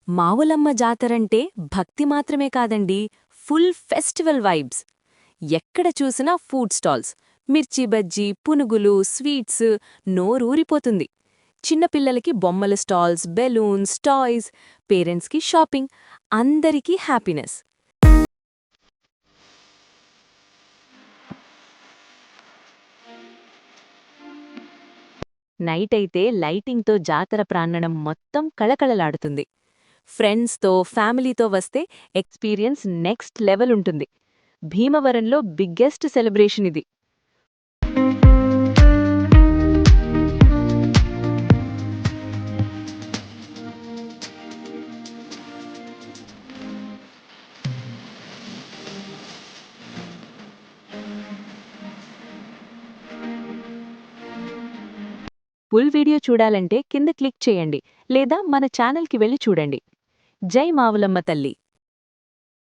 మావులమ్మ జాతరంటే భక్తి మాత్రమే కాదండి, ఫుల్ ఫెస్టివల్ వైబ్స్. ఎక్కడ చూసినా ఫుడ్ స్టాల్స్, మిర్చి బజ్జీ, పునుగులు, స్వీట్స్, నోరూరిపోతుంది. చిన్నపిల్లలకి బొమ్మల స్టాల్స్, బెలూన్స్, టాయ్స్, పేరెంట్స్కి షాపింగ్, అందరికీ హ్యాపీనెస్. నైటైతే లైటింగ్తో జాతర ప్రాంగణం మొత్తం కళకళలాడుతుంది. ఫ్రెండ్స్తో, ఫ్యామిలీతో వస్తే ఎక్స్‌పీరియన్స్ నెక్స్ట్ లెవెల్ ఉంటుంది. భీమవరంలో బిగ్గెస్ట్ సెలబ్రేషన్ ఇది. ఫుల్ వీడియో చూడాలంటే కింద క్లిక్ చేయండి లేదా మన ఛానల్కి వెళ్ళి చూడండి. జై మావులమ్మ తల్లి.